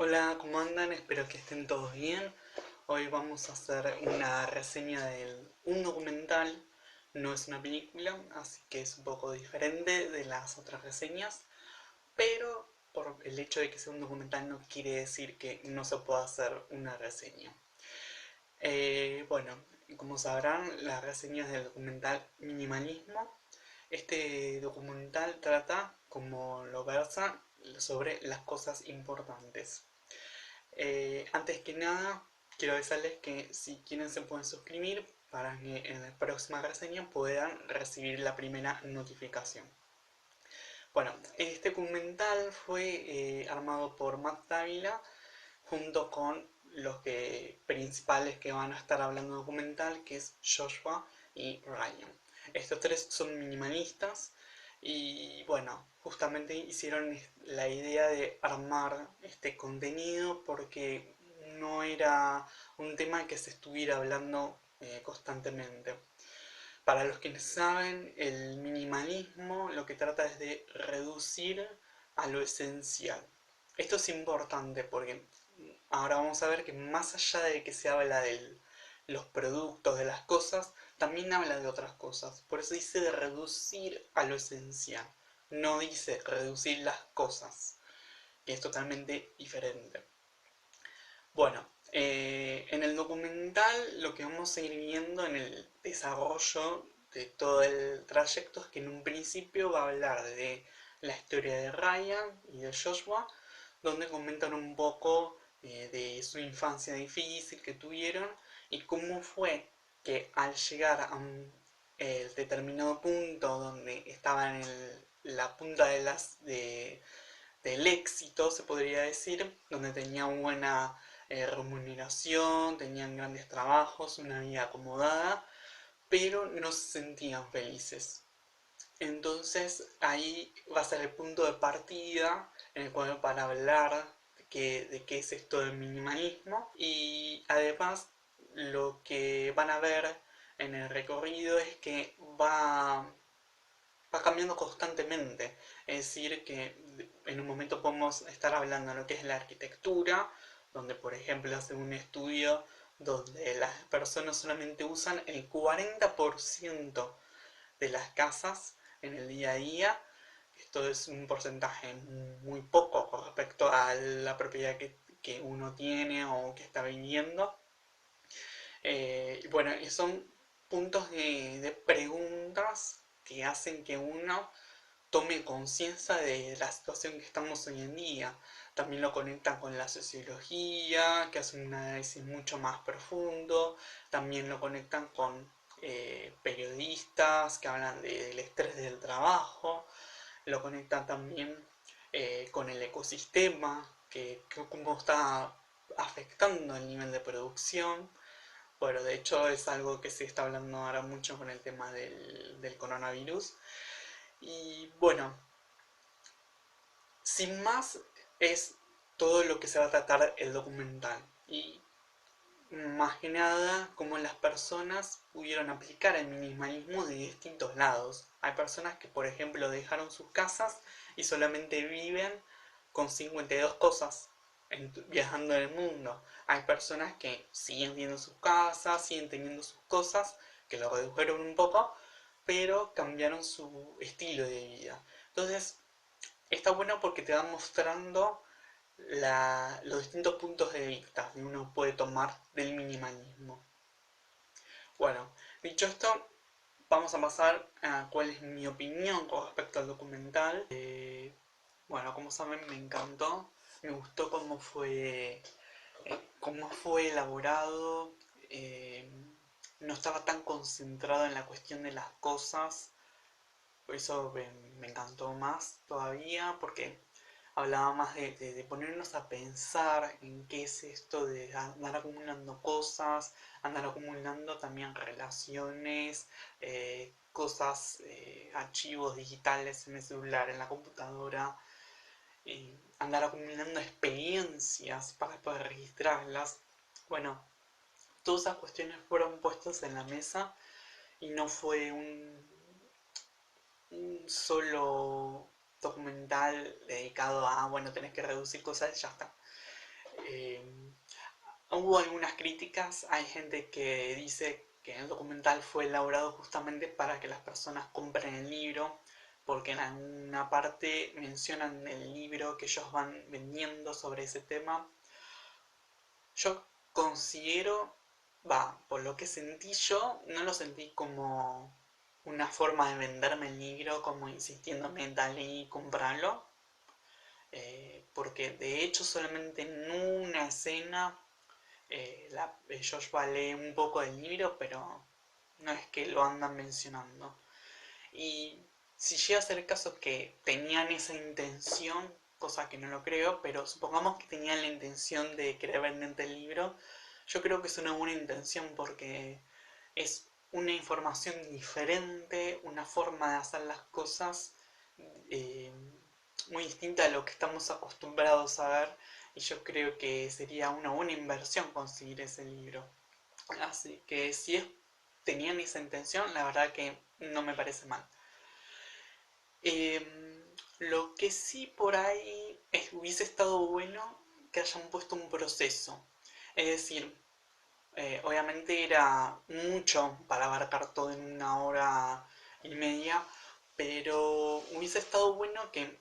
Hola, ¿cómo andan? Espero que estén todos bien. Hoy vamos a hacer una reseña de un documental, no es una película, así que es un poco diferente de las otras reseñas, pero por el hecho de que sea un documental no quiere decir que no se pueda hacer una reseña. Bueno, como sabrán, la reseña es del documental Minimalismo. Este documental trata, como lo versa, sobre las cosas importantes. Antes que nada, quiero avisarles que si quieren se pueden suscribir para que en la próxima reseña puedan recibir la primera notificación. Bueno, este documental fue armado por Matt Dávila junto con principales que van a estar hablando documental, que es Joshua y Ryan. Estos tres son minimalistas y bueno, justamente hicieron la idea de armar este contenido porque no era un tema que se estuviera hablando constantemente. Para los que no saben, el minimalismo lo que trata es de reducir a lo esencial. Esto es importante porque ahora vamos a ver que más allá de que se habla de los productos, de las cosas, también habla de otras cosas. Por eso dice de reducir a lo esencial. No dice reducir las cosas, que es totalmente diferente. Bueno, en el documental lo que vamos a ir viendo en el desarrollo de todo el trayecto es que en un principio va a hablar de la historia de Ryan y de Joshua, donde comentan un poco de su infancia difícil que tuvieron y cómo fue que al llegar a un determinado punto donde estaban en la punta del éxito, se podría decir, donde tenían buena remuneración, tenían grandes trabajos, una vida acomodada, pero no se sentían felices. Entonces ahí va a ser el punto de partida en el cual para hablar de qué es esto del minimalismo y además lo que van a ver en el recorrido es que va cambiando constantemente. Es decir, que en un momento podemos estar hablando de lo que es la arquitectura, donde por ejemplo hace un estudio donde las personas solamente usan el 40% de las casas en el día a día. Esto es un porcentaje muy poco con respecto a la propiedad que uno tiene o que está viviendo. Bueno, y son puntos de preguntas que hacen que uno tome conciencia de la situación que estamos hoy en día. También lo conectan con la sociología, que hace un análisis mucho más profundo. También lo conectan con periodistas que hablan del estrés del trabajo. Lo conectan también con el ecosistema, que cómo está afectando el nivel de producción. Bueno, de hecho es algo que se está hablando ahora mucho con el tema del coronavirus. Y bueno, sin más, es todo lo que se va a tratar el documental. Y más que nada, cómo las personas pudieron aplicar el minimalismo de distintos lados. Hay personas que, por ejemplo, dejaron sus casas y solamente viven con 52 cosas viajando en el mundo. Hay personas que siguen teniendo sus casas, siguen teniendo sus cosas, que lo redujeron un poco, pero cambiaron su estilo de vida. Entonces, está bueno porque te va mostrando los distintos puntos de vista que uno puede tomar del minimalismo. Bueno, dicho esto, vamos a pasar a cuál es mi opinión con respecto al documental. Bueno, como saben, me encantó, me gustó cómo fue elaborado, eh, no estaba tan concentrado en la cuestión de las cosas, por eso me encantó más todavía, porque hablaba más de ponernos a pensar en qué es esto de andar acumulando cosas, andar acumulando también relaciones, cosas, archivos digitales en el celular, en la computadora, andar acumulando experiencias para poder registrarlas. Bueno, todas esas cuestiones fueron puestas en la mesa y no fue un solo documental dedicado a, bueno, tenés que reducir cosas y ya está. Eh, Hubo algunas críticas, hay gente que dice que el documental fue elaborado justamente para que las personas compren el libro, porque en alguna parte mencionan el libro que ellos van vendiendo sobre ese tema. Yo considero, por lo que sentí yo, no lo sentí como una forma de venderme el libro, como insistiéndome, dale y comprarlo, porque de hecho solamente en una escena Joshua lee un poco del libro, pero no es que lo andan mencionando. Y si llega a ser el caso que tenían esa intención, cosa que no lo creo, pero supongamos que tenían la intención de querer venderte el libro, yo creo que es una buena intención porque es una información diferente, una forma de hacer las cosas eh, muy distinta a lo que estamos acostumbrados a ver, y yo creo que sería una buena inversión conseguir ese libro. Así que si tenían esa intención, la verdad que no me parece mal. Lo que sí por ahí hubiese estado bueno que hayan puesto un proceso. Es decir, obviamente era mucho para abarcar todo en 1 hora y media, pero hubiese estado bueno que,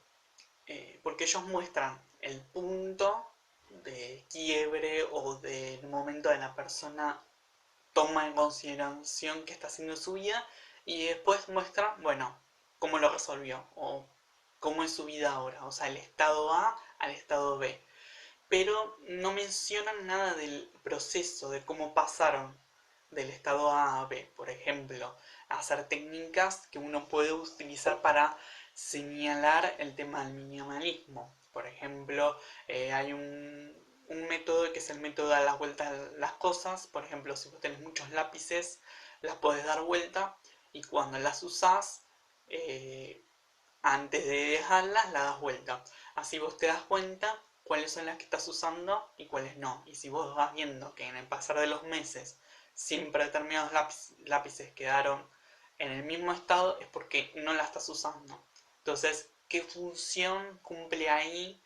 porque ellos muestran el punto de quiebre o del momento de la persona toma en consideración qué está haciendo en su vida y después muestra, bueno, cómo lo resolvió o cómo es su vida ahora, o sea, el estado A al estado B. Pero no mencionan nada del proceso, de cómo pasaron del estado A a B. Por ejemplo, hacer técnicas que uno puede utilizar para señalar el tema del minimalismo. Por ejemplo, hay un método que es el método de dar las vueltas a las cosas. Por ejemplo, si vos tenés muchos lápices, las podés dar vuelta y cuando las usás, eh, antes de dejarlas, las das vuelta. Así vos te das cuenta cuáles son las que estás usando y cuáles no. Y si vos vas viendo que en el pasar de los meses siempre determinados lápices quedaron en el mismo estado, es porque no la estás usando. Entonces, ¿qué función cumple ahí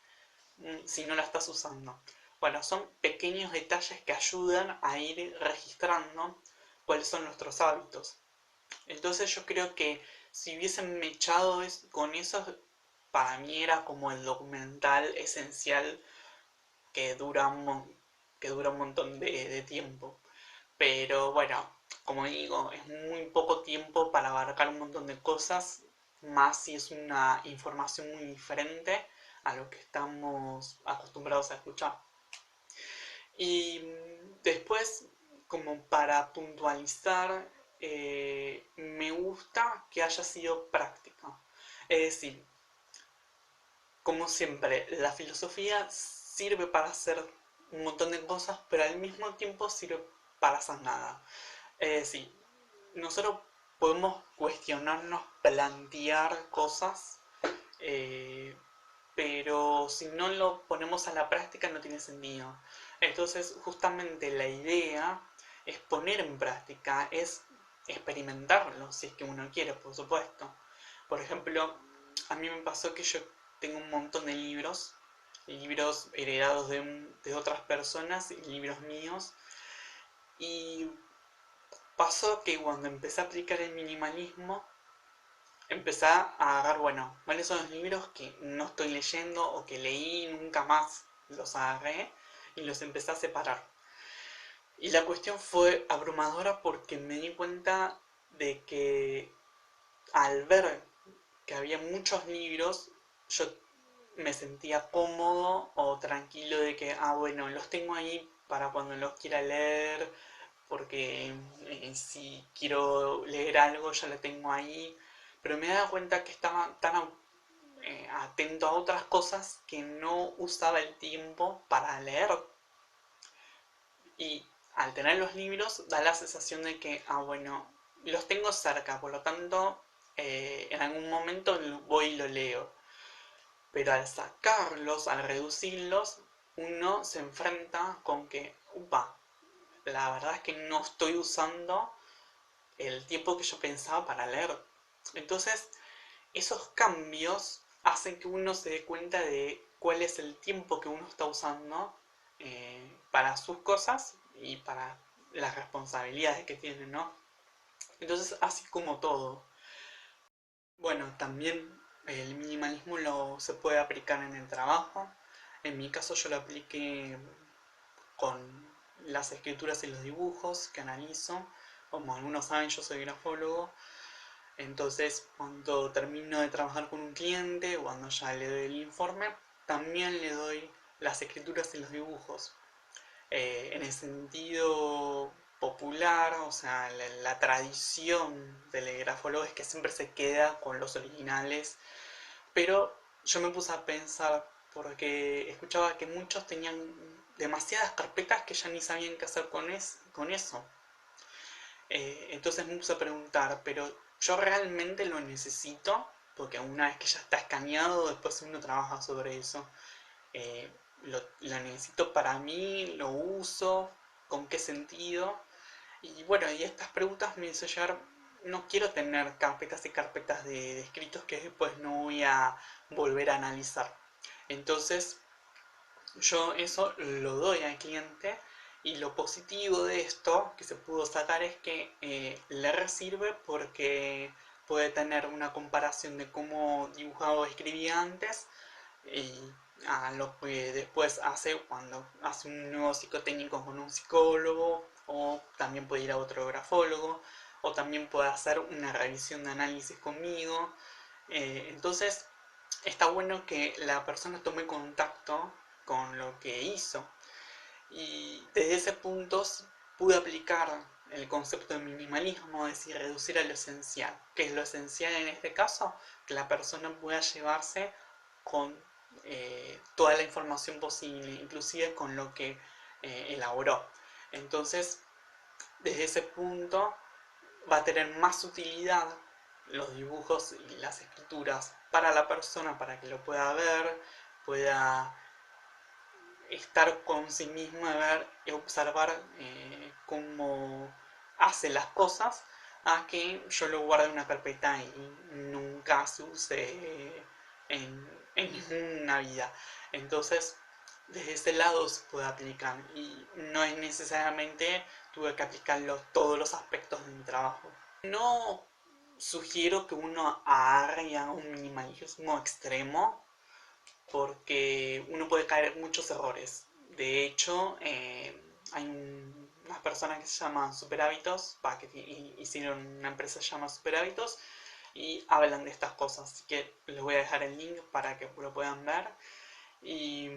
si no la estás usando? Bueno, son pequeños detalles que ayudan a ir registrando cuáles son nuestros hábitos. Entonces yo creo que si hubiesen mechado con eso, para mí era como el documental esencial que dura que dura un montón de tiempo. Pero bueno, como digo, es muy poco tiempo para abarcar un montón de cosas, más si es una información muy diferente a lo que estamos acostumbrados a escuchar. Y después, como para puntualizar, me gusta que haya sido práctica. Es decir, como siempre, la filosofía sirve para hacer un montón de cosas, pero al mismo tiempo sirve para hacer nada. Es decir, nosotros podemos cuestionarnos, plantear cosas, eh, pero si no lo ponemos a la práctica no tiene sentido. Entonces, justamente la idea es poner en práctica, es experimentarlo, si es que uno quiere, por supuesto. Por ejemplo, a mí me pasó que yo tengo un montón de libros heredados de otras personas y libros míos, y pasó que cuando empecé a aplicar el minimalismo, empecé a agarrar, bueno, cuáles son los libros que no estoy leyendo o que leí y nunca más los agarré y los empecé a separar. Y la cuestión fue abrumadora porque me di cuenta de que al ver que había muchos libros, yo me sentía cómodo o tranquilo de que, bueno, los tengo ahí para cuando los quiera leer, porque si quiero leer algo ya lo tengo ahí, pero me daba cuenta que estaba tan atento a otras cosas que no usaba el tiempo para leer. Y al tener los libros da la sensación de que, bueno, los tengo cerca, por lo tanto, en algún momento voy y lo leo. Pero al sacarlos, al reducirlos, uno se enfrenta con que, upa, la verdad es que no estoy usando el tiempo que yo pensaba para leer. Entonces, esos cambios hacen que uno se dé cuenta de cuál es el tiempo que uno está usando para sus cosas y para las responsabilidades que tienen, ¿no? Entonces, así como todo. Bueno, también el minimalismo se puede aplicar en el trabajo. En mi caso yo lo apliqué con las escrituras y los dibujos que analizo. Como algunos saben, yo soy grafólogo. Entonces, cuando termino de trabajar con un cliente, cuando ya le doy el informe, también le doy las escrituras y los dibujos. En el sentido popular, o sea, la tradición del grafólogo es que siempre se queda con los originales, pero yo me puse a pensar porque escuchaba que muchos tenían demasiadas carpetas que ya ni sabían qué hacer con eso. Entonces me puse a preguntar, pero ¿yo realmente lo necesito? Porque una vez que ya está escaneado, después uno trabaja sobre eso. Eh, lo necesito para mí, lo uso, con qué sentido. Y bueno, y estas preguntas me hizo llegar, no quiero tener carpetas y carpetas de escritos que después no voy a volver a analizar. Entonces yo eso lo doy al cliente y lo positivo de esto que se pudo sacar es que le sirve porque puede tener una comparación de cómo dibujaba o escribía antes y a lo que después hace cuando hace un nuevo psicotécnico con un psicólogo o también puede ir a otro grafólogo o también puede hacer una revisión de análisis conmigo. Entonces está bueno que la persona tome contacto con lo que hizo y desde ese punto pude aplicar el concepto de minimalismo, es decir, reducir a lo esencial. ¿Qué es lo esencial en este caso? Que la persona pueda llevarse con toda la información posible, inclusive con lo que elaboró. Entonces, desde ese punto va a tener más utilidad los dibujos y las escrituras para la persona, para que lo pueda ver, pueda estar con sí mismo, ver y observar cómo hace las cosas, a que yo lo guarde en una carpeta y nunca se use en ninguna vida. Entonces, desde ese lado se puede aplicar y no es necesariamente tuve que aplicarlo todos los aspectos de mi trabajo. No sugiero que uno haga un minimalismo extremo porque uno puede caer en muchos errores. De hecho, hay unas personas que se llaman Superhábitos, que hicieron una empresa que se llama Superhábitos y hablan de estas cosas. Así que les voy a dejar el link para que lo puedan ver. Y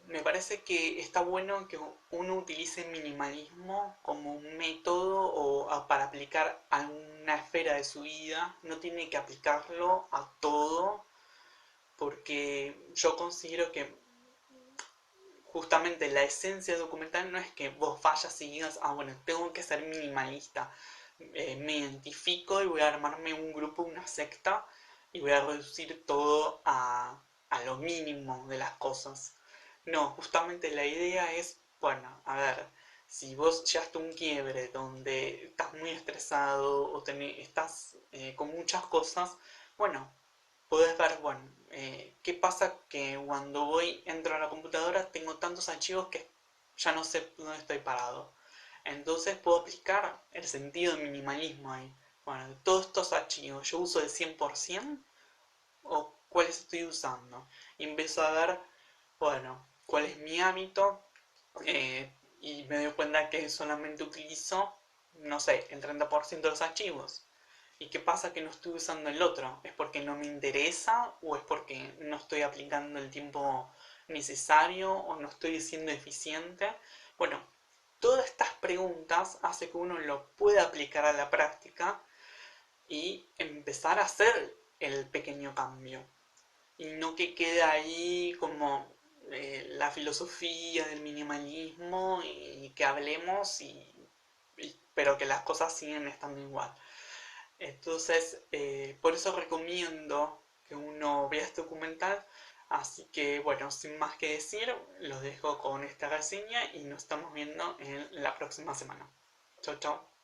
me parece que está bueno que uno utilice el minimalismo como un método o para aplicar a una esfera de su vida. No tiene que aplicarlo a todo porque yo considero que justamente la esencia documental no es que vos vayas y digas, ah, bueno, tengo que ser minimalista, me identifico y voy a armarme un grupo, una secta, y voy a reducir todo a lo mínimo de las cosas. No, justamente la idea es, bueno, a ver, si vos llegaste a un quiebre donde estás muy estresado o estás con muchas cosas, bueno, podés ver, bueno, qué pasa que cuando entro a la computadora tengo tantos archivos que ya no sé dónde estoy parado. Entonces puedo aplicar el sentido de minimalismo ahí. Bueno, de todos estos archivos, ¿yo uso el 100% o cuáles estoy usando? Y empiezo a ver, bueno, cuál es mi hábito y me doy cuenta que solamente utilizo, no sé, el 30% de los archivos. ¿Y qué pasa que no estoy usando el otro? ¿Es porque no me interesa o es porque no estoy aplicando el tiempo necesario o no estoy siendo eficiente? Bueno, todas estas preguntas hace que uno lo pueda aplicar a la práctica y empezar a hacer el pequeño cambio. Y no que quede ahí como la filosofía del minimalismo y que hablemos pero que las cosas siguen estando igual. Entonces, por eso recomiendo que uno vea este documental. Así que, bueno, sin más que decir, los dejo con esta reseña y nos estamos viendo en la próxima semana. Chao, chao.